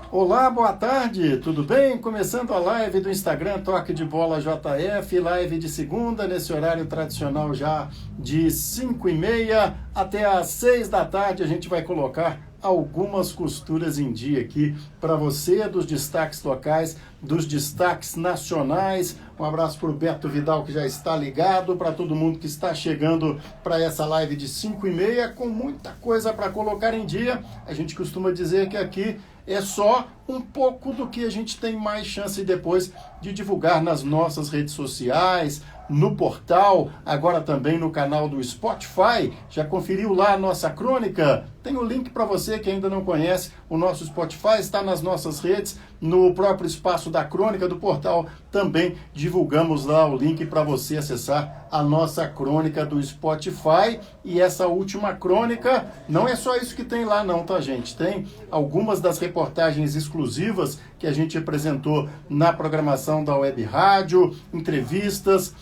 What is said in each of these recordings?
Olá, boa tarde, tudo bem? Começando a live do Instagram Toque de Bola JF, live de segunda, nesse horário tradicional já de 5h30 até às 6 da tarde. A gente vai colocar algumas costuras em dia aqui para você, dos destaques locais, dos destaques nacionais. Um abraço para o Beto Vidal, que já está ligado, para todo mundo que está chegando para essa live de 5h30, com muita coisa para colocar em dia. A gente costuma dizer que aqui é só um pouco do que a gente tem mais chance depois de divulgar nas nossas redes sociais, no portal, agora também no canal do Spotify. Já conferiu lá a nossa crônica? Tem o link para você que ainda não conhece. O nosso Spotify está nas nossas redes, no próprio espaço da crônica do portal. Também divulgamos lá o link para você acessar a nossa crônica do Spotify. E essa última crônica, não é só isso que tem lá não, tá, gente? Tem algumas das reportagens exclusivas que a gente apresentou na programação da Web Rádio, entrevistas,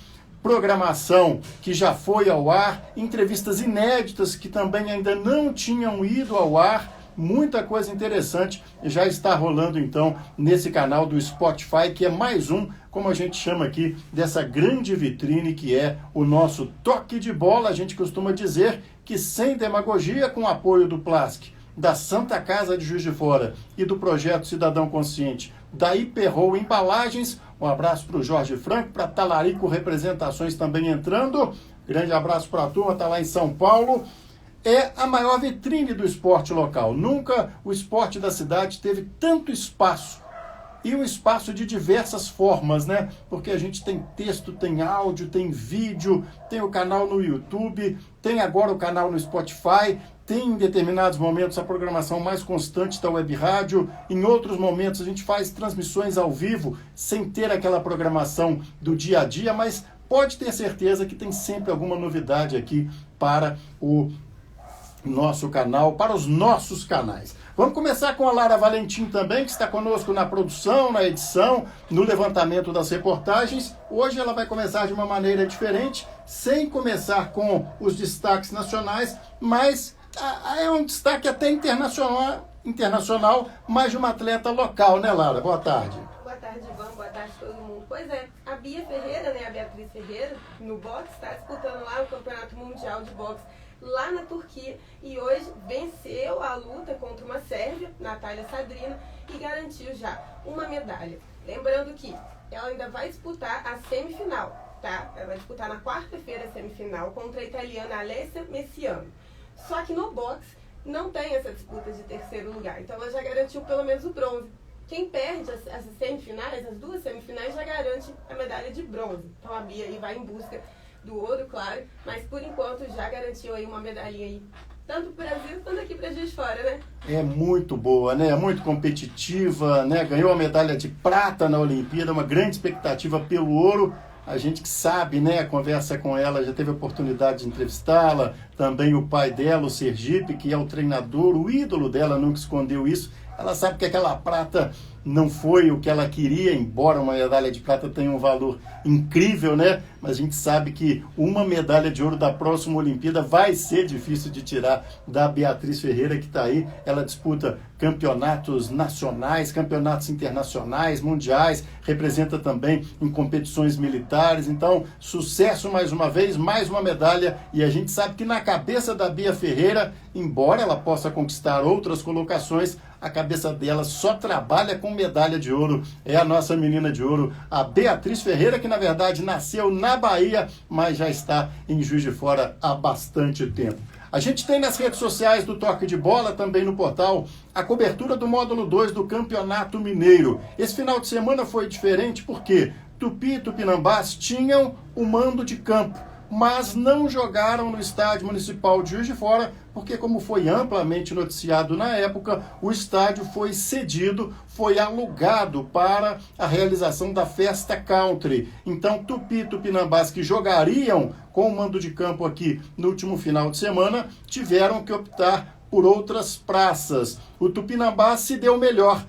programação que já foi ao ar, entrevistas inéditas que também ainda não tinham ido ao ar. Muita coisa interessante já está rolando então nesse canal do Spotify, que é mais um, como a gente chama aqui, dessa grande vitrine que é o nosso Toque de Bola. A gente costuma dizer que sem demagogia, com apoio do Plask, da Santa Casa de Juiz de Fora e do Projeto Cidadão Consciente, da Hiperroll Embalagens. Um abraço para o Jorge Franco, para Talarico Representações também entrando. Grande abraço para a turma, está lá em São Paulo. É a maior vitrine do esporte local. Nunca o esporte da cidade teve tanto espaço. E um espaço de diversas formas, né? Porque a gente tem texto, tem áudio, tem vídeo, tem o canal no YouTube, tem agora o canal no Spotify, tem em determinados momentos a programação mais constante da Web Rádio. Em outros momentos a gente faz transmissões ao vivo, sem ter aquela programação do dia a dia, mas pode ter certeza que tem sempre alguma novidade aqui para o nosso canal, para os nossos canais. Vamos começar com a Lara Valentim também, que está conosco na produção, na edição, no levantamento das reportagens. Hoje ela vai começar de uma maneira diferente, sem começar com os destaques nacionais, mas é um destaque até internacional, mas de uma atleta local, né, Lara? Boa tarde. Boa tarde, Ivan. Boa tarde a todo mundo. Pois é, a Bia Ferreira, né, a Beatriz Ferreira, no boxe, está disputando lá o Campeonato Mundial de Boxe lá na Turquia, e hoje venceu a luta contra uma sérvia, Natália Sadrina, e garantiu já uma medalha. Lembrando que ela ainda vai disputar a semifinal, tá? Ela vai disputar na quarta-feira a semifinal contra a italiana Alessia Messiano. Só que no boxe não tem essa disputa de terceiro lugar, então ela já garantiu pelo menos o bronze. Quem perde as semifinais, as duas semifinais, já garante a medalha de bronze. Então a Bia aí vai em busca do ouro, claro, mas por enquanto já garantiu aí uma medalhinha aí, tanto pro Brasil quanto aqui pra Juiz de Fora, né? É muito boa, né? É muito competitiva, né? Ganhou a medalha de prata na Olimpíada, uma grande expectativa pelo ouro. A gente que sabe, né, conversa com ela, já teve a oportunidade de entrevistá-la, também o pai dela, o Sergipe, que é o treinador, o ídolo dela, nunca escondeu isso. Ela sabe que aquela prata não foi o que ela queria, embora uma medalha de prata tenha um valor incrível, né? Mas a gente sabe que uma medalha de ouro da próxima Olimpíada vai ser difícil de tirar da Beatriz Ferreira, que está aí. Ela disputa campeonatos nacionais, campeonatos internacionais, mundiais, representa também em competições militares. Então, sucesso mais uma vez, mais uma medalha. E a gente sabe que na cabeça da Bia Ferreira, embora ela possa conquistar outras colocações, a cabeça dela só trabalha com medalha de ouro. É a nossa menina de ouro, a Beatriz Ferreira, que na verdade nasceu na Bahia, mas já está em Juiz de Fora há bastante tempo. A gente tem nas redes sociais do Toque de Bola, também no portal, a cobertura do módulo 2 do Campeonato Mineiro. Esse final de semana foi diferente porque Tupi e Tupinambás tinham o mando de campo, mas não jogaram no Estádio Municipal de Juiz de Fora, porque, como foi amplamente noticiado na época, o estádio foi cedido, foi alugado para a realização da Festa Country. Então, Tupi e Tupinambás, que jogariam com o mando de campo aqui no último final de semana, tiveram que optar por outras praças. O Tupinambás se deu melhor,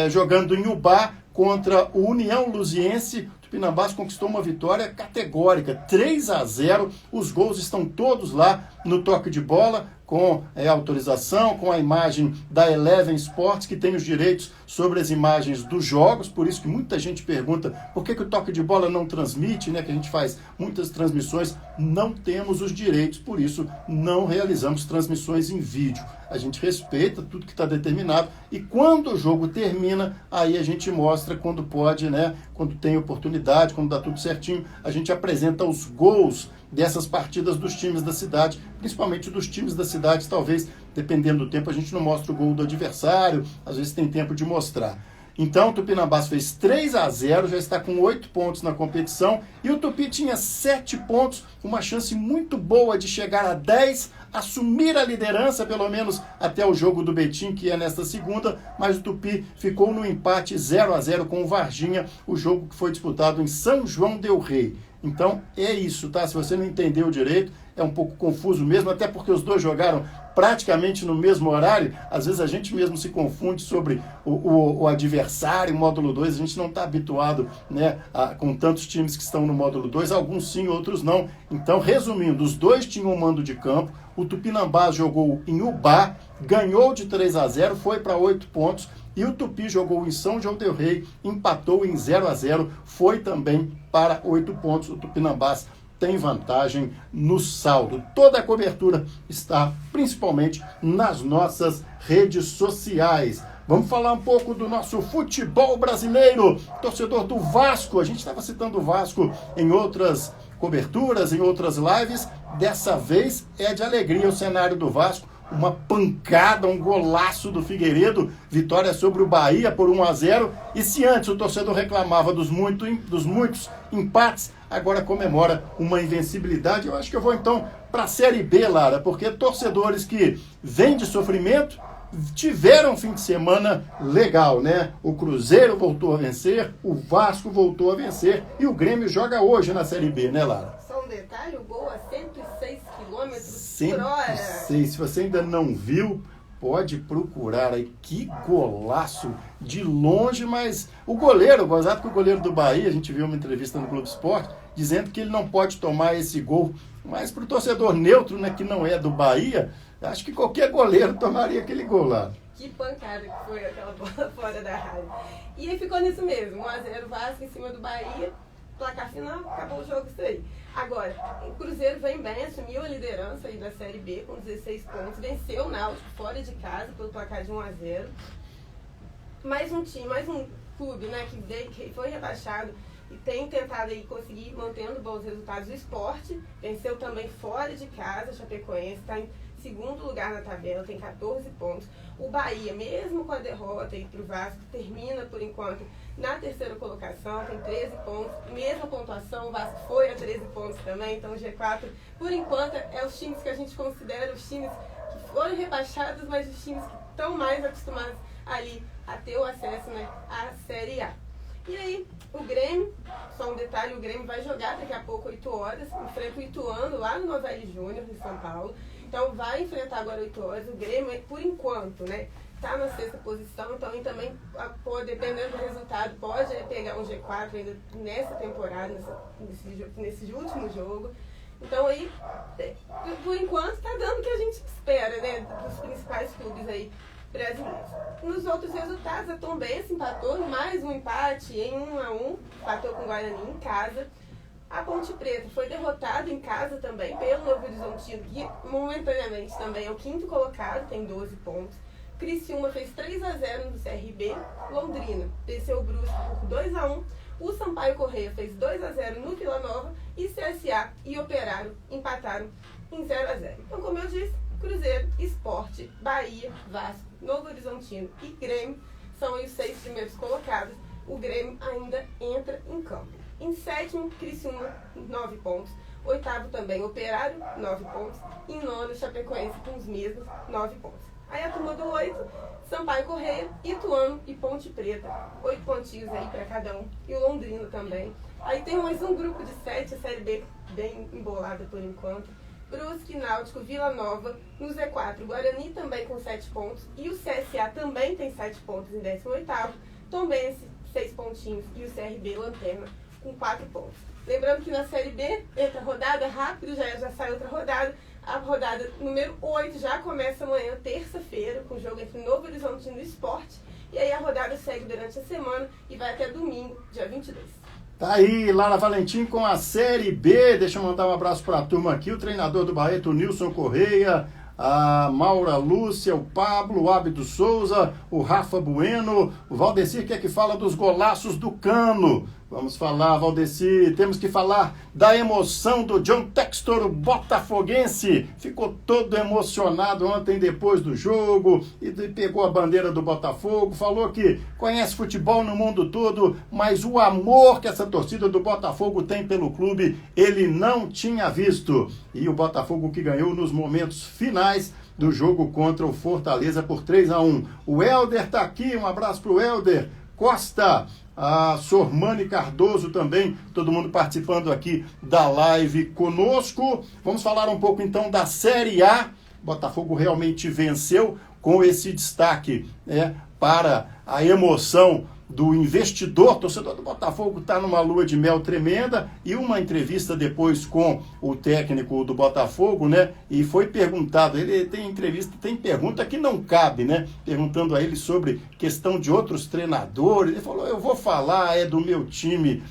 jogando em Ubá contra o União Luziense. Tupinambás conquistou uma vitória categórica, 3-0, os gols estão todos lá no Toque de Bola, com autorização, com a imagem da Eleven Sports, que tem os direitos sobre as imagens dos jogos, por isso que muita gente pergunta por que o Toque de Bola não transmite, né, que a gente faz muitas transmissões, não temos os direitos, por isso não realizamos transmissões em vídeo. A gente respeita tudo que está determinado e quando o jogo termina, aí a gente mostra quando pode, né, quando tem oportunidade, quando dá tudo certinho, a gente apresenta os gols dessas partidas dos times da cidade, principalmente dos times da cidade, talvez, dependendo do tempo, a gente não mostra o gol do adversário, às vezes tem tempo de mostrar. Então o Tupinambás fez 3-0, já está com 8 pontos na competição, e o Tupi tinha 7 pontos, uma chance muito boa de chegar a 10, assumir a liderança, pelo menos até o jogo do Betim, que é nesta segunda, mas o Tupi ficou no empate 0-0 com o Varginha, o jogo que foi disputado em São João del Rei. Então é isso, tá? Se você não entendeu direito, é um pouco confuso mesmo, até porque os dois jogaram praticamente no mesmo horário. Às vezes a gente mesmo se confunde sobre o adversário, o módulo 2, a gente não está habituado, né, com tantos times que estão no módulo 2, alguns sim, outros não. Então, resumindo, os dois tinham mando de campo, o Tupinambás jogou em Ubá, ganhou de 3-0, foi para 8 pontos, e o Tupi jogou em São João del Rei, empatou em 0-0, foi também para 8 pontos. O Tupinambás tem vantagem no saldo. Toda a cobertura está principalmente nas nossas redes sociais. Vamos falar um pouco do nosso futebol brasileiro. Torcedor do Vasco, a gente estava citando o Vasco em outras coberturas, em outras lives. Dessa vez é de alegria o cenário do Vasco. Uma pancada, um golaço do Figueiredo, vitória sobre o Bahia por 1-0. E se antes o torcedor reclamava dos muitos empates, agora comemora uma invencibilidade. Eu acho que eu vou então para a Série B, Lara, porque torcedores que vêm de sofrimento tiveram um fim de semana legal, né? O Cruzeiro voltou a vencer, o Vasco voltou a vencer e o Grêmio joga hoje na Série B, né, Lara? Só um detalhe, o gol a 106 km por hora. 106, se você ainda não viu, pode procurar aí. Que golaço de longe, mas o goleiro, gozado com o goleiro do Bahia, a gente viu uma entrevista no Globo Esporte, dizendo que ele não pode tomar esse gol, mas para o torcedor neutro, né, que não é do Bahia, acho que qualquer goleiro tomaria aquele gol lá. Que pancada que foi aquela bola fora da rádio. E aí ficou nisso mesmo, 1-0 Vasco em cima do Bahia, placar final, acabou o jogo, isso aí. Agora, o Cruzeiro vem bem, assumiu a liderança aí da Série B com 16 pontos, venceu o Náutico fora de casa pelo placar de 1-0. Mais um time, mais um clube, né, que foi rebaixado e tem tentado aí conseguir mantendo bons resultados. O Sport venceu também fora de casa, Chapecoense, está em segundo lugar na tabela, tem 14 pontos. O Bahia, mesmo com a derrota aí para o Vasco, termina por enquanto na terceira colocação, tem 13 pontos, mesma pontuação, o Vasco foi a 13 pontos também, então o G4, por enquanto, é os times que a gente considera os times que foram rebaixados, mas os times que estão mais acostumados ali a ter o acesso, né, à Série A. E aí, o Grêmio, só um detalhe, o Grêmio vai jogar daqui a pouco 8 horas, enfrenta o Ituano lá no Novelli Júnior, em São Paulo. Então vai enfrentar agora 8 horas. O Grêmio, por enquanto, né, tá na 6ª posição, então e também, dependendo do resultado, pode pegar um G4 ainda nessa temporada, nesse último jogo. Então aí, por enquanto, tá dando o que a gente espera, né, dos principais clubes aí brasileiros. Nos outros resultados, a Tombense empatou em mais um empate em 1-1, empatou com o Guarani em casa. A Ponte Preta foi derrotada em casa também pelo Novo Horizontino, que momentaneamente também é o 5º colocado, tem 12 pontos. Criciúma fez 3-0 no CRB, Londrina venceu o Brusque por 2-1, o Sampaio Corrêa fez 2-0 no Vila Nova e CSA e Operário empataram em 0-0. Então, como eu disse, Cruzeiro, Sport, Bahia, Vasco, Novo Horizontino e Grêmio são os 6 primeiros colocados. O Grêmio ainda entra em campo. Em 7º, Criciúma, 9 pontos. 8º também, Operário, 9 pontos. Em 9º, Chapecoense com os mesmos, 9 pontos. Aí a turma do 8, Sampaio Corrêa, Ituano e Ponte Preta. 8 pontinhos aí para cada um. E o Londrina também. Aí tem mais um grupo de 7, a Série B bem embolada por enquanto. Brusque, Náutico, Vila Nova, no Z4, Guarani também com 7 pontos. E o CSA também tem 7 pontos em 18º. Tombense, 6 pontinhos. E o CRB, Lanterna, com 4 pontos. Lembrando que na Série B, entra rodada rápido, já sai outra rodada, A rodada número 8 já começa amanhã, terça-feira, com o jogo entre Novo Horizontino e Sport. E aí a rodada segue durante a semana e vai até domingo, dia 22. Tá aí, Lara Valentim com a Série B. Deixa eu mandar um abraço para a turma aqui. O treinador do Barreto, o Nilson Correia, a Maura Lúcia, o Pablo, o Ábido Souza, o Rafa Bueno, o Valdecir, que é que fala dos golaços do Cano. Vamos falar, Valdecir, temos que falar da emoção do John Textor, o botafoguense. Ficou todo emocionado ontem depois do jogo e pegou a bandeira do Botafogo. Falou que conhece futebol no mundo todo, mas o amor que essa torcida do Botafogo tem pelo clube, ele não tinha visto. E o Botafogo que ganhou nos momentos finais do jogo contra o Fortaleza por 3-1. O Helder tá aqui, um abraço pro Helder Costa. A Sormani Cardoso também, todo mundo participando aqui da live conosco. Vamos falar um pouco então da Série A. Botafogo realmente venceu com esse destaque para a emoção do investidor. Torcedor do Botafogo está numa lua de mel tremenda. E uma entrevista depois com o técnico do Botafogo, né? E foi perguntado, ele tem entrevista, tem pergunta que não cabe, né? Perguntando a ele sobre questão de outros treinadores. Ele falou, eu vou falar do meu time,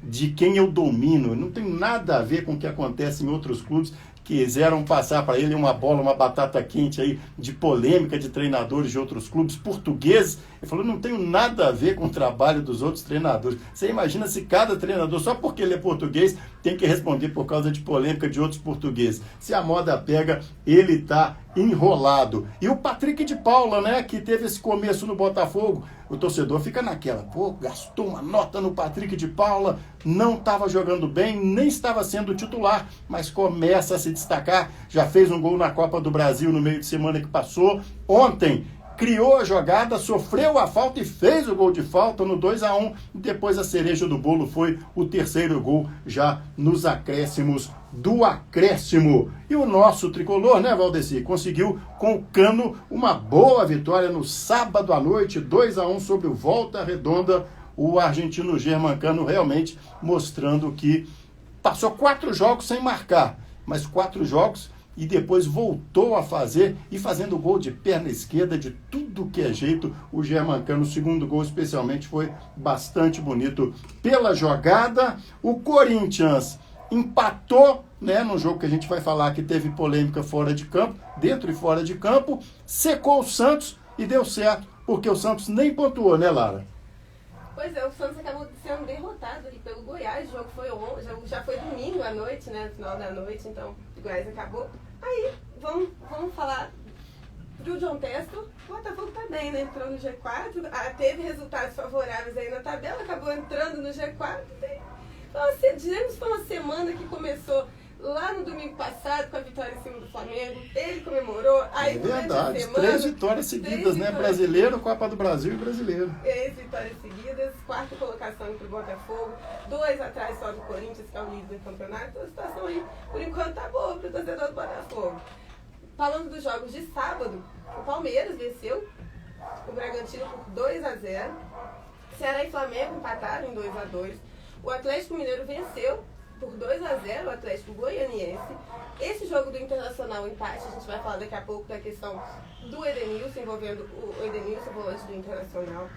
de quem eu domino. Não tem nada a ver com o que acontece em outros clubes. Quiseram passar para ele uma bola, uma batata quente aí de polêmica de treinadores de outros clubes portugueses. Ele falou, não tenho nada a ver com o trabalho dos outros treinadores. Você imagina se cada treinador, só porque ele é português, tem que responder por causa de polêmica de outros portugueses. Se a moda pega, ele tá enrolado. E o Patrick de Paula, né, que teve esse começo no Botafogo, o torcedor fica naquela, gastou uma nota no Patrick de Paula, não estava jogando bem, nem estava sendo titular, mas começa a se destacar, já fez um gol na Copa do Brasil no meio de semana que passou, ontem criou a jogada, sofreu a falta e fez o gol de falta no 2-1, depois a cereja do bolo foi o terceiro gol já nos acréscimos do acréscimo. E o nosso tricolor, né, Valdecir, conseguiu com o Cano uma boa vitória no sábado à noite, 2-1 sobre o Volta Redonda, o argentino Germancano realmente mostrando que passou 4 jogos sem marcar, mas 4 jogos e depois voltou a fazer e fazendo gol de perna esquerda, de tudo que é jeito. O Germancano, o segundo gol especialmente, foi bastante bonito pela jogada. O Corinthians empatou, né, num jogo que a gente vai falar que teve polêmica fora de campo, dentro e fora de campo, secou o Santos e deu certo, porque o Santos nem pontuou, né, Lara? Pois é, o Santos acabou sendo derrotado ali pelo Goiás. O jogo foi já foi domingo à noite, né? No final da noite, então o Goiás acabou. Aí, vamos falar do John Textor. O Botafogo tá bem, né? Entrou no G4, teve resultados favoráveis aí na tabela, acabou entrando no G4. Digamos que foi uma semana que começou lá no domingo passado com a vitória em cima do Flamengo. Ele comemorou. Aí, verdade, semana, 3 vitórias seguidas, né? Brasileiro, Copa do Brasil e Brasileiro. 3 vitórias seguidas, 4ª colocação para o Botafogo, 2 atrás só do Corinthians, que é o líder do campeonato. Então a situação aí, por enquanto, tá boa para o torcedor do Botafogo. Falando dos jogos de sábado, o Palmeiras venceu o Bragantino por 2-0. Ceará e Flamengo empataram em 2-2. O Atlético Mineiro venceu por 2-0 o Atlético Goianiense. Esse jogo do Internacional, empate, a gente vai falar daqui a pouco da questão do Edenilson, envolvendo o Edenilson, volante do Internacional.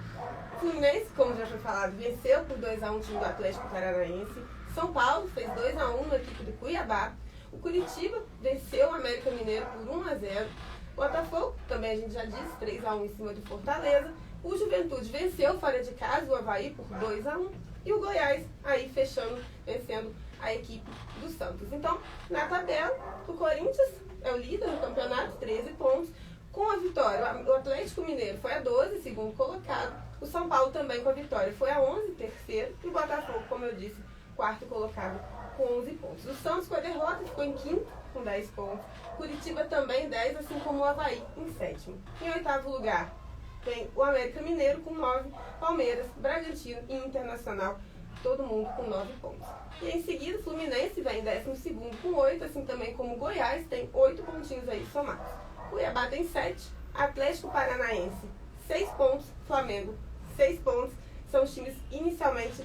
O Fluminense, como já foi falado, venceu por 2-1 o time do Atlético Paranaense. São Paulo fez 2-1 na equipe do Cuiabá. O Curitiba venceu o América Mineiro por 1-0. O Botafogo, também a gente já disse, 3-1 em cima do Fortaleza. O Juventude venceu fora de casa o Avaí por 2-1. E o Goiás aí vencendo a equipe do Santos. Então, na tabela, o Corinthians é o líder do campeonato, 13 pontos. Com a vitória, o Atlético Mineiro foi a 12, segundo colocado. O São Paulo também com a vitória foi a 11, terceiro. E o Botafogo, como eu disse, 4º colocado com 11 pontos. O Santos com a derrota ficou em 5º com 10 pontos. Curitiba também 10, assim como o Avaí em 7º. Em 8º lugar, tem o América Mineiro com 9, Palmeiras, Bragantino e Internacional, todo mundo com 9 pontos. E em seguida, o Fluminense vem em 12º com 8, assim também como o Goiás, tem 8 pontinhos aí somados. Cuiabá tem 7, Atlético Paranaense 6 pontos, Flamengo 6 pontos, são os times inicialmente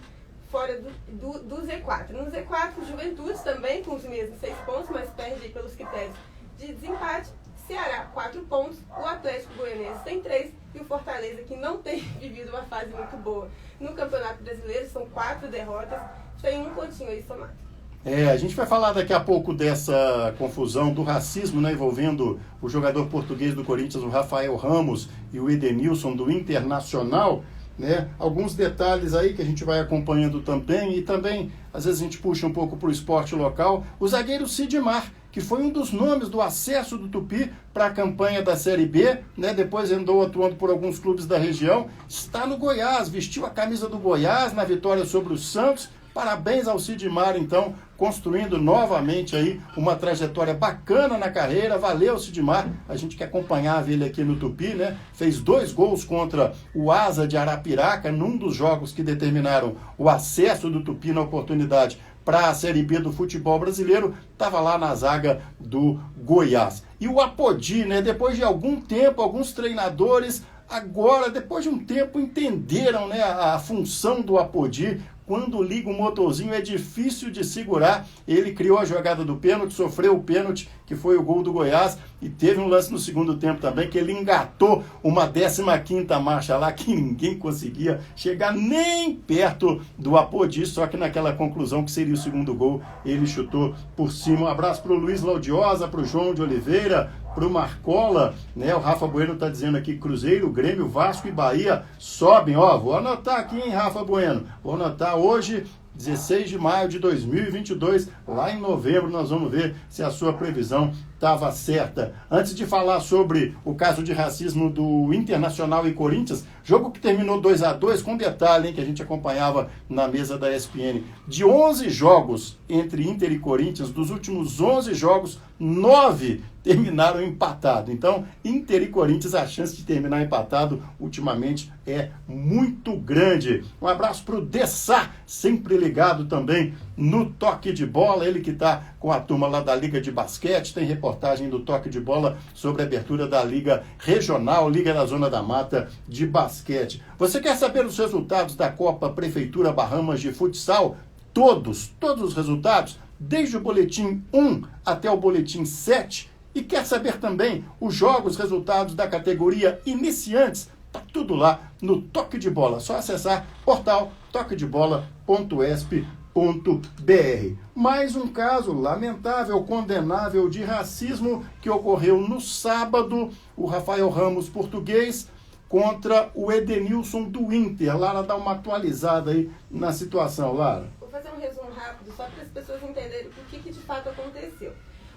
fora do Z4. No Z4, Juventude também com os mesmos 6 pontos, mas perde pelos critérios de desempate. Ceará, 4 pontos, o Atlético Goianiense tem 3 e o Fortaleza, que não tem vivido uma fase muito boa no Campeonato Brasileiro, são 4 derrotas, tem um pontinho aí somado. A gente vai falar daqui a pouco dessa confusão do racismo, né, envolvendo o jogador português do Corinthians, o Rafael Ramos, e o Edenilson do Internacional, né? Alguns detalhes aí que a gente vai acompanhando também, e também, às vezes a gente puxa um pouco para o esporte local. O zagueiro Sidmar, que foi um dos nomes do acesso do Tupi para a campanha da Série B, né? Depois andou atuando por alguns clubes da região, está no Goiás, vestiu a camisa do Goiás na vitória sobre o Santos. Parabéns ao Sidmar, então, construindo novamente aí uma trajetória bacana na carreira. Valeu, Sidmar. A gente que acompanhava ele aqui no Tupi, né? Fez 2 gols contra o Asa de Arapiraca, num dos jogos que determinaram o acesso do Tupi na oportunidade para a Série B do futebol brasileiro. Estava lá na zaga do Goiás. E o Apodi, né? Depois de algum tempo, alguns treinadores, agora, depois de um tempo, entenderam, né, a função do Apodi. Quando liga o motorzinho é difícil de segurar. Ele criou a jogada do pênalti, sofreu o pênalti, que foi o gol do Goiás, e teve um lance no segundo tempo também, que ele engatou uma 15ª marcha lá, que ninguém conseguia chegar nem perto do Apodi, só que naquela conclusão que seria o segundo gol, ele chutou por cima. Um abraço para o Luiz Laudiosa, para o João de Oliveira, para o Marcola, né? O Rafa Bueno está dizendo aqui, Cruzeiro, Grêmio, Vasco e Bahia sobem. Ó, vou anotar aqui, hein, Rafa Bueno? Vou anotar hoje, 16 de maio de 2022, lá em novembro, nós vamos ver se a sua previsão estava certa. Antes de falar sobre o caso de racismo do Internacional e Corinthians, jogo que terminou 2-2, com detalhe, hein, que a gente acompanhava na mesa da ESPN. De 11 jogos entre Inter e Corinthians, dos últimos 11 jogos, 9 terminaram empatado. Então, Inter e Corinthians, a chance de terminar empatado ultimamente é muito grande. Um abraço para o Dessá, sempre ligado também no Toque de Bola. Ele que está com a turma lá da Liga de Basquete, tem reportagem do Toque de Bola sobre a abertura da Liga Regional, Liga da Zona da Mata de Basquete. Você quer saber os resultados da Copa Prefeitura Bahamas de Futsal? Todos os resultados, desde o boletim 1 até o boletim 7, e quer saber também os jogos, resultados da categoria iniciantes? Tá tudo lá no Toque de Bola. Só acessar portal toquedebola.esp.br. Mais um caso lamentável, condenável de racismo que ocorreu no sábado. O Rafael Ramos, português, contra o Edenilson do Inter. Lara, dá uma atualizada aí na situação, Lara. Vou fazer um resumo rápido, só para as pessoas entenderem o que de fato aconteceu.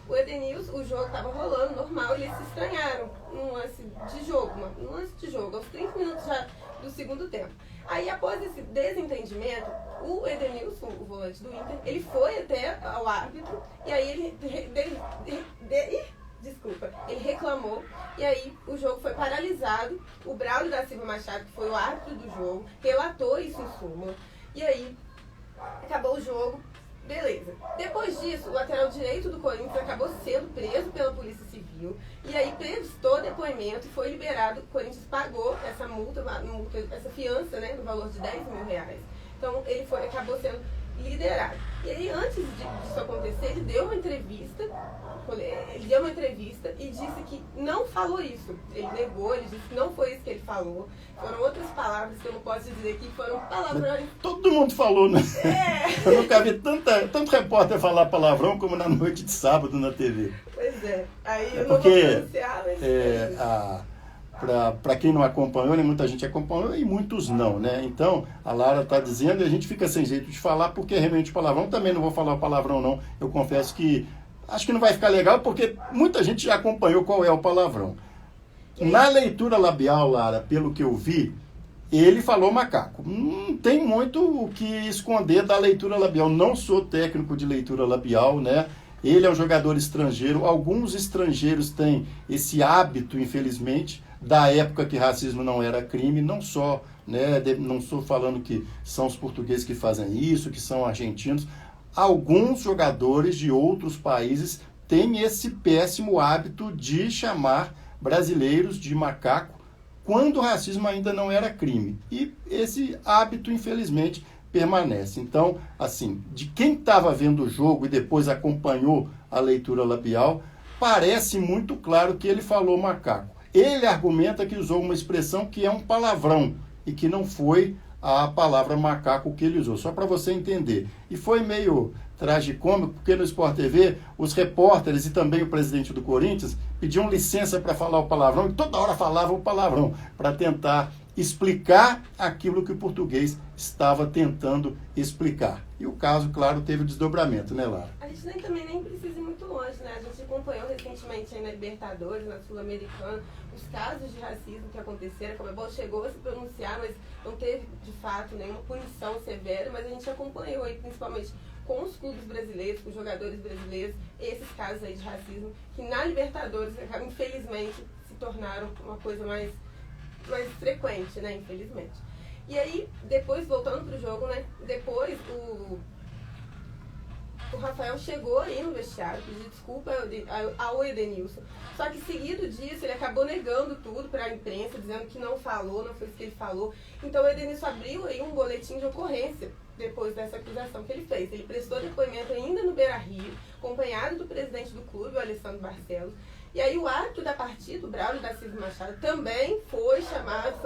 O Edenilson, o jogo estava rolando normal, eles se estranharam num lance de jogo, aos 30 minutos já do segundo tempo. Aí, após esse desentendimento, o Edenilson, o volante do Inter, ele foi até ao árbitro, e aí ele reclamou, e aí o jogo foi paralisado. O Braulio da Silva Machado, que foi o árbitro do jogo, relatou isso em súmula, e aí acabou o jogo. Beleza. Depois disso, o lateral direito do Corinthians acabou sendo preso pela Polícia Civil. E aí prestou depoimento e foi liberado. O Corinthians pagou essa multa, essa fiança, né, no valor de R$10.000. Então, ele acabou sendo liderado. E aí, antes disso acontecer, ele deu uma entrevista e disse que não falou isso. Ele negou, ele disse que não foi isso que ele falou. Foram outras palavras que eu não posso dizer aqui, foram palavrões. Todo mundo falou, né? Eu nunca vi tanto repórter falar palavrão como na noite de sábado na TV. Pois é. Aí eu não vou pronunciar, mas... Para quem não acompanhou, né, muita gente acompanhou e muitos não, né? Então, a Lara está dizendo e a gente fica sem jeito de falar porque é realmente palavrão. Também não vou falar o palavrão, não. Eu confesso que acho que não vai ficar legal porque muita gente já acompanhou qual é o palavrão. Na leitura labial, Lara, pelo que eu vi, ele falou macaco. Não tem muito o que esconder da leitura labial. Não sou técnico de leitura labial, né? Ele é um jogador estrangeiro. Alguns estrangeiros têm esse hábito, infelizmente, da época que racismo não era crime. Não só, né? Não estou falando que são os portugueses que fazem isso, que são argentinos. Alguns jogadores de outros países têm esse péssimo hábito de chamar brasileiros de macaco quando o racismo ainda não era crime. E esse hábito, infelizmente, permanece. Então, assim, de quem estava vendo o jogo e depois acompanhou a leitura labial, parece muito claro que ele falou macaco. Ele argumenta que usou uma expressão que é um palavrão e que não foi a palavra macaco que ele usou, só para você entender. E foi meio tragicômico, porque no Sport TV, os repórteres e também o presidente do Corinthians pediam licença para falar o palavrão, e toda hora falava o palavrão, para tentar explicar aquilo que o português estava tentando explicar. E o caso, claro, teve desdobramento, né, Lara? A gente também nem precisa ir muito longe, né? A gente acompanhou recentemente aí na Libertadores, na Sul-Americana, os casos de racismo que aconteceram. A Conmebol chegou a se pronunciar, mas não teve, de fato, nenhuma punição severa, mas a gente acompanhou aí, principalmente com os clubes brasileiros, com os jogadores brasileiros, esses casos aí de racismo, que na Libertadores, infelizmente, se tornaram uma coisa mais frequente, né, infelizmente. E aí, depois, voltando pro jogo, né, depois o Rafael chegou aí no vestiário, pediu desculpa ao Edenilson. Só que seguido disso, ele acabou negando tudo para a imprensa, dizendo que não falou, não foi isso que ele falou. Então o Edenilson abriu aí um boletim de ocorrência depois dessa acusação que ele fez. Ele prestou depoimento ainda no Beira-Rio, acompanhado do presidente do clube, o Alessandro Barcelos. E aí o árbitro da partida, o Braulio da Silva Machado, também foi chamado,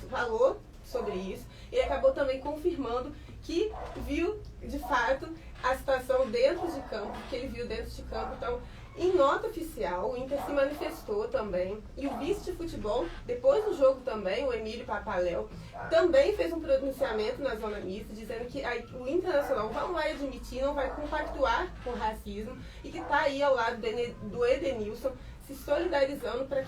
falou sobre isso. Ele acabou também confirmando que viu, de fato, a situação dentro de campo, que ele viu dentro de campo. Então, em nota oficial, o Inter se manifestou também. E o vice de futebol, depois do jogo também, o Emílio Papaléu, também fez um pronunciamento na zona mista, dizendo que o Internacional não vai admitir, não vai compactuar com o racismo e que está aí ao lado do Edenilson, se solidarizando para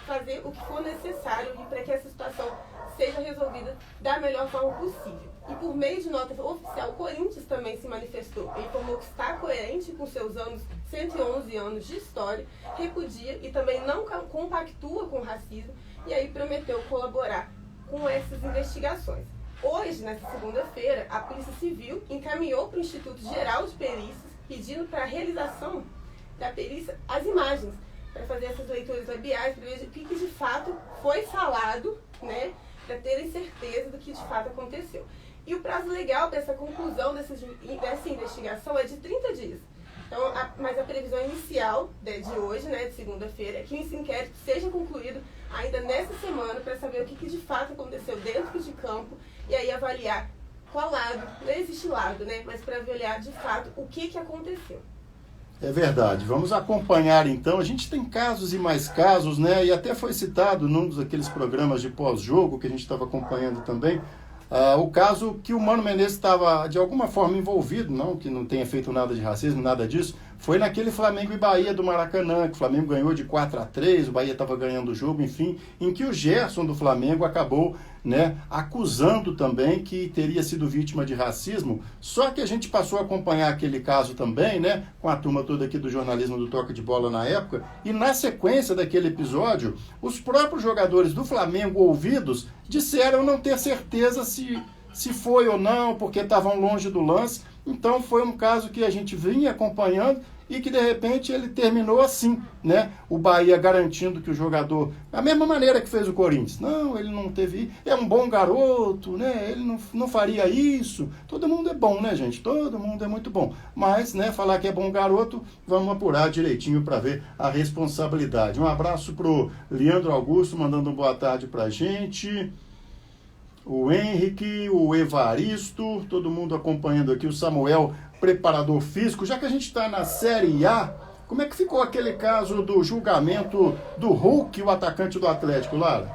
fazer o que for necessário e para que essa situação seja resolvida da melhor forma possível. E por meio de nota oficial, o Corinthians também se manifestou. Ele informou que está coerente com seus 111 anos de história, repudia e também não compactua com o racismo, e aí prometeu colaborar com essas investigações. Hoje, nessa segunda-feira, a Polícia Civil encaminhou para o Instituto Geral de Perícias, pedindo para a realização da perícia as imagens, para fazer essas leituras labiais, para ver o que de fato foi falado, né, para terem certeza do que de fato aconteceu. E o prazo legal para essa conclusão dessa investigação é de 30 dias. Então, mas a previsão inicial de hoje, né, de segunda-feira, é que esse inquérito seja concluído ainda nessa semana para saber o que de fato aconteceu dentro de campo e aí avaliar qual lado, não existe lado, né, mas para avaliar de fato o que aconteceu. É verdade. Vamos acompanhar então. A gente tem casos e mais casos, né? E até foi citado num daqueles programas de pós-jogo que a gente estava acompanhando também, o caso que o Mano Menezes estava de alguma forma envolvido, não que não tenha feito nada de racismo, nada disso, foi naquele Flamengo e Bahia do Maracanã, que o Flamengo ganhou de 4-3, o Bahia estava ganhando o jogo, enfim, em que o Gerson do Flamengo acabou, né, acusando também que teria sido vítima de racismo. Só que a gente passou a acompanhar aquele caso também, né, com a turma toda aqui do jornalismo do Toque de Bola na época, e na sequência daquele episódio, os próprios jogadores do Flamengo ouvidos disseram não ter certeza se foi ou não, porque estavam longe do lance. Então foi um caso que a gente vinha acompanhando e que de repente ele terminou assim, né? O Bahia garantindo que o jogador, da mesma maneira que fez o Corinthians, não, ele não teve, é um bom garoto, né? Ele não faria isso. Todo mundo é bom, né, gente? Todo mundo é muito bom. Mas, né, falar que é bom garoto, vamos apurar direitinho para ver a responsabilidade. Um abraço pro Leandro Augusto, mandando uma boa tarde pra gente. O Henrique, o Evaristo, todo mundo acompanhando aqui, o Samuel, preparador físico. Já que a gente está na Série A, como é que ficou aquele caso do julgamento do Hulk, o atacante do Atlético, Lara?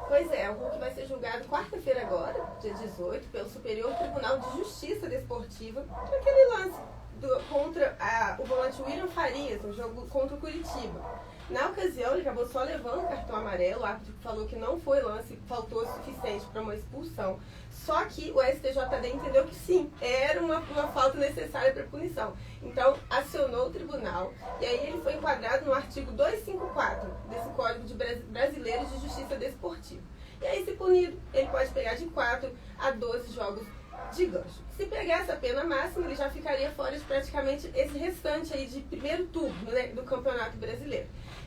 Pois é, o Hulk vai ser julgado quarta-feira agora, dia 18, pelo Superior Tribunal de Justiça Desportiva, por aquele lance contra o volante William Farias, no jogo contra o Curitiba. Na ocasião, ele acabou só levando o cartão amarelo, o árbitro falou que não foi lance, faltou o suficiente para uma expulsão. Só que o STJD entendeu que sim, era uma falta necessária para punição. Então, acionou o tribunal e aí ele foi enquadrado no artigo 254 desse Código Brasileiro de Justiça Desportiva. E aí, se punido, ele pode pegar de 4 a 12 jogos de gancho. Se pegar essa pena máxima, ele já ficaria fora de praticamente esse restante aí de primeiro turno, né, do Campeonato Brasileiro.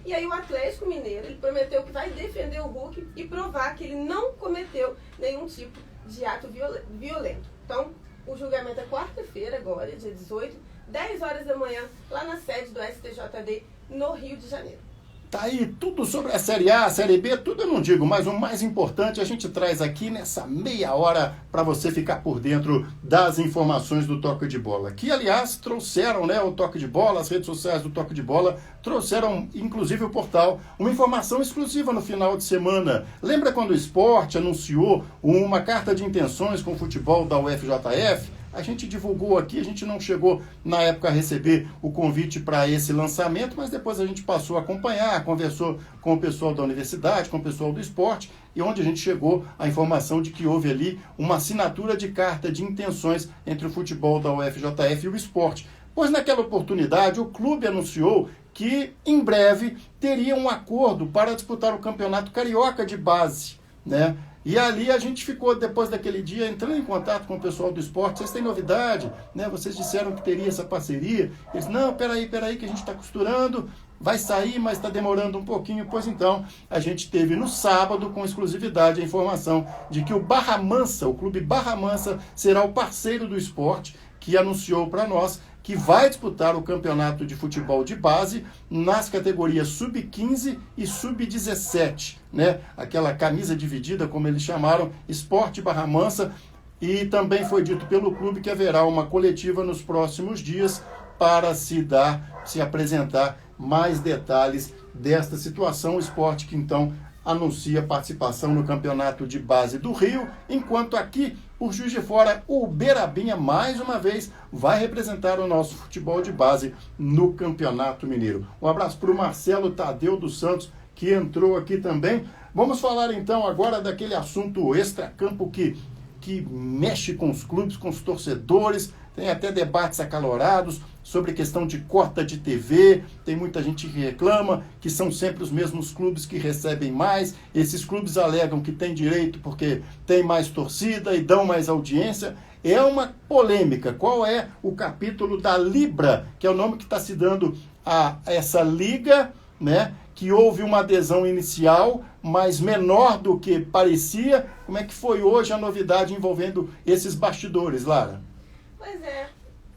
E aí o Atlético Mineiro, ele prometeu que vai defender o Hulk e provar que ele não cometeu nenhum tipo de ato violento. Então, o julgamento é quarta-feira agora, dia 18, 10 horas da manhã, lá na sede do STJD, no Rio de Janeiro. Tá aí tudo sobre a Série A, a Série B, tudo eu não digo, mas o mais importante a gente traz aqui nessa meia hora para você ficar por dentro das informações do Toque de Bola. Que, aliás, trouxeram, né, o Toque de Bola, as redes sociais do Toque de Bola, trouxeram, inclusive o portal, uma informação exclusiva no final de semana. Lembra quando o Sport anunciou uma carta de intenções com o futebol da UFJF? A gente divulgou aqui, a gente não chegou na época a receber o convite para esse lançamento, mas depois a gente passou a acompanhar, conversou com o pessoal da universidade, com o pessoal do esporte, e onde a gente chegou à informação de que houve ali uma assinatura de carta de intenções entre o futebol da UFJF e o esporte. Pois naquela oportunidade o clube anunciou que em breve teria um acordo para disputar o Campeonato Carioca de Base, né? E ali a gente ficou, depois daquele dia, entrando em contato com o pessoal do esporte. Vocês têm novidade, né? Vocês disseram que teria essa parceria. Eles, não, peraí, que a gente está costurando, vai sair, mas está demorando um pouquinho. Pois então, a gente teve no sábado, com exclusividade, a informação de que o Barra Mansa, o clube Barra Mansa, será o parceiro do esporte, que anunciou para nós que vai disputar o campeonato de futebol de base nas categorias sub-15 e sub-17, né? Aquela camisa dividida, como eles chamaram, Esporte Barra Mansa. E também foi dito pelo clube que haverá uma coletiva nos próximos dias para se apresentar mais detalhes desta situação. O esporte que então anuncia participação no campeonato de base do Rio, enquanto aqui, por Juiz de Fora, o Berabinha, mais uma vez, vai representar o nosso futebol de base no Campeonato Mineiro. Um abraço para o Marcelo Tadeu dos Santos, que entrou aqui também. Vamos falar então agora daquele assunto extracampo que mexe com os clubes, com os torcedores. Tem até debates acalorados sobre questão de cota de TV. Tem muita gente que reclama que são sempre os mesmos clubes que recebem mais. Esses clubes alegam que têm direito porque tem mais torcida e dão mais audiência. É uma polêmica. Qual é o capítulo da Libra, que é o nome que está se dando a essa liga, né? Que houve uma adesão inicial, mas menor do que parecia. Como é que foi hoje a novidade envolvendo esses bastidores, Lara? Pois é,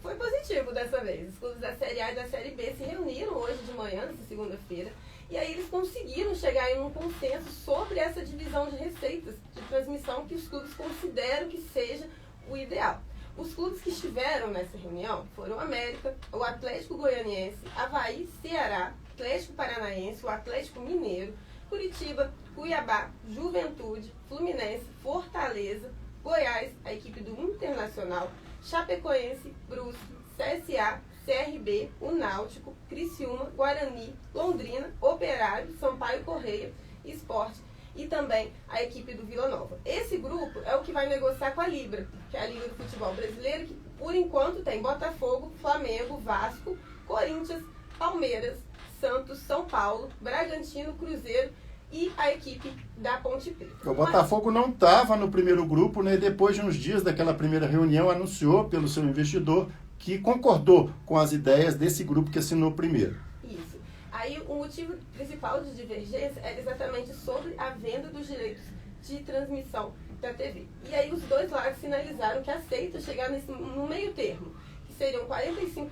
foi positivo dessa vez. Os clubes da Série A e da Série B se reuniram hoje de manhã, nessa segunda-feira, e aí eles conseguiram chegar em um consenso sobre essa divisão de receitas de transmissão que os clubes consideram que seja o ideal. Os clubes que estiveram nessa reunião foram o América, o Atlético Goianiense, Avaí, Ceará, Atlético Paranaense, o Atlético Mineiro, Curitiba, Cuiabá, Juventude, Fluminense, Fortaleza, Goiás, a equipe do Internacional, Chapecoense, Brusque, CSA, CRB, o Náutico, Criciúma, Guarani, Londrina, Operário, Sampaio Correia, Sport e também a equipe do Vila Nova. Esse grupo é o que vai negociar com a Libra, que é a Liga do Futebol Brasileiro, que por enquanto tem Botafogo, Flamengo, Vasco, Corinthians, Palmeiras, Santos, São Paulo, Bragantino, Cruzeiro e a equipe da Ponte Preta. O Botafogo não estava no primeiro grupo, né? Depois de uns dias daquela primeira reunião, anunciou pelo seu investidor que concordou com as ideias desse grupo que assinou primeiro. Isso. Aí o motivo principal de divergência era exatamente sobre a venda dos direitos de transmissão da TV. E aí os dois lados sinalizaram que aceitam chegar no meio termo, que seriam 45%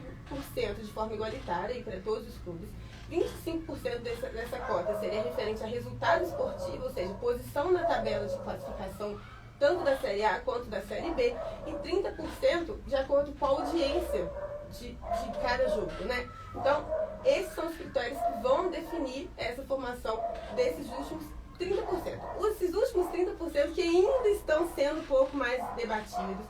de forma igualitária e para todos os clubes, 25% dessa cota seria referente a resultado esportivo, ou seja, posição na tabela de classificação tanto da Série A quanto da Série B, e 30% de acordo com a audiência de cada jogo, né? Então, esses são os critérios que vão definir essa formação desses últimos 30%. Esses últimos 30% que ainda estão sendo um pouco mais debatidos.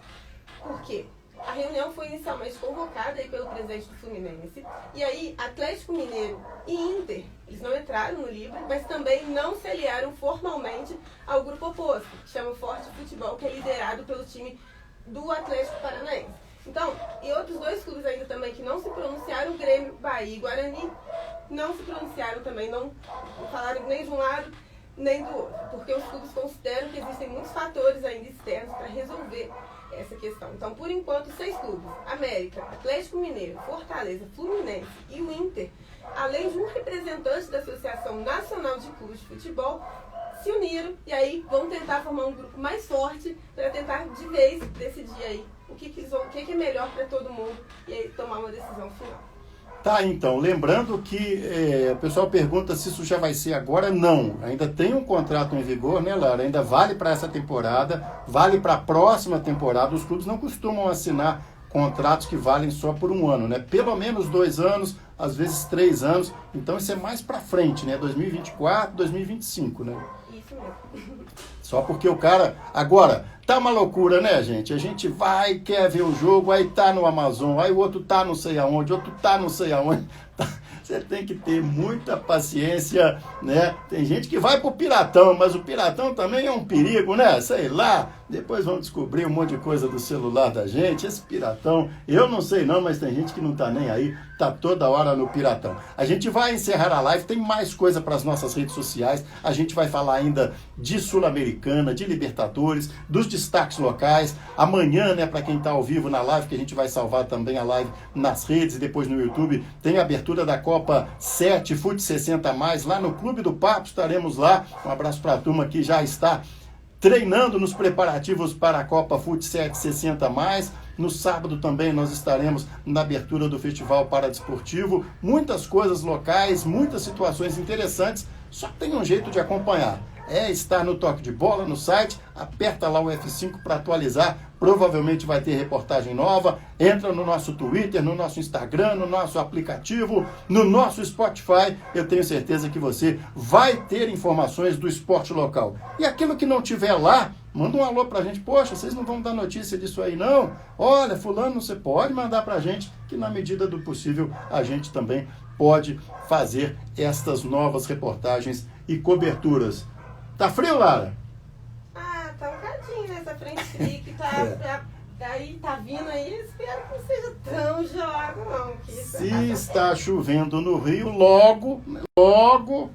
Por quê? A reunião foi inicialmente convocada aí pelo presidente do Fluminense. E aí, Atlético Mineiro e Inter, eles não entraram no Livre, mas também não se aliaram formalmente ao grupo oposto, que chama Forte Futebol, que é liderado pelo time do Atlético Paranaense. Então, e outros dois clubes ainda também que não se pronunciaram, Grêmio, Bahia e Guarani, não se pronunciaram também, não falaram nem de um lado nem do outro, porque os clubes consideram que existem muitos fatores ainda externos para resolver essa questão. Então, por enquanto, 6 clubes, América, Atlético Mineiro, Fortaleza, Fluminense e o Inter, além de um representante da Associação Nacional de Clubes de Futebol, se uniram e aí vão tentar formar um grupo mais forte para tentar de vez decidir aí o que é melhor para todo mundo e aí tomar uma decisão final. Tá, então, lembrando que o pessoal pergunta se isso já vai ser agora. Não, ainda tem um contrato em vigor, né, Lara? Ainda vale para essa temporada, vale para a próxima temporada. Os clubes não costumam assinar contratos que valem só por um ano, né? Pelo menos 2 anos, às vezes 3 anos. Então isso é mais para frente, né? 2024, 2025, né? Isso mesmo. Só porque o cara... Agora, tá uma loucura, né, gente? A gente vai, quer ver o jogo, aí tá no Amazon, aí o outro tá não sei aonde, outro tá não sei aonde. Você tem que ter muita paciência, né? Tem gente que vai pro Piratão, mas o Piratão também é um perigo, né? Sei lá, depois vão descobrir um monte de coisa do celular da gente. Esse Piratão, eu não sei não, mas tem gente que não tá nem aí, tá toda hora no Piratão. A gente vai encerrar a live, tem mais coisa para as nossas redes sociais. A gente vai falar ainda de Sul-Americana, de Libertadores, dos destaques locais. Amanhã, né, para quem tá ao vivo na live, que a gente vai salvar também a live nas redes e depois no YouTube, tem a abertura da Copa 7 Fute 60+, lá no Clube do Papo, estaremos lá. Um abraço para a turma que já está treinando nos preparativos para a Copa Fute 7 60+. No sábado também nós estaremos na abertura do Festival Paradesportivo. Muitas coisas locais, muitas situações interessantes, só tem um jeito de acompanhar. É estar no Toque de Bola, no site, aperta lá o F5 para atualizar, provavelmente vai ter reportagem nova, entra no nosso Twitter, no nosso Instagram, no nosso aplicativo, no nosso Spotify, eu tenho certeza que você vai ter informações do esporte local. E aquilo que não tiver lá, manda um alô pra gente, poxa, vocês não vão dar notícia disso aí não? Olha, fulano, você pode mandar pra gente, que na medida do possível a gente também pode fazer estas novas reportagens e coberturas. Tá frio, Lara? Ah, tá um cadinho nessa frente fria que tá, aí tá vindo aí, espero que não seja tão gelado não. Se está chovendo no Rio, logo,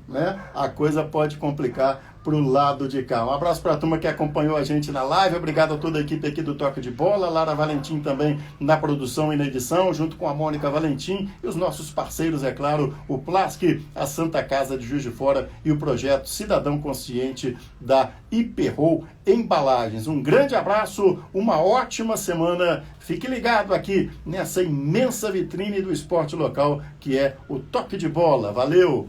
né, a coisa pode complicar pro lado de cá. Um abraço para a turma que acompanhou a gente na live, obrigado a toda a equipe aqui do Toque de Bola, Lara Valentim também na produção e na edição, junto com a Mônica Valentim e os nossos parceiros, é claro, o Plask, a Santa Casa de Juiz de Fora e o projeto Cidadão Consciente da Hiperol Embalagens. Um grande abraço, uma ótima semana, fique ligado aqui nessa imensa vitrine do esporte local que é o Toque de Bola. Valeu!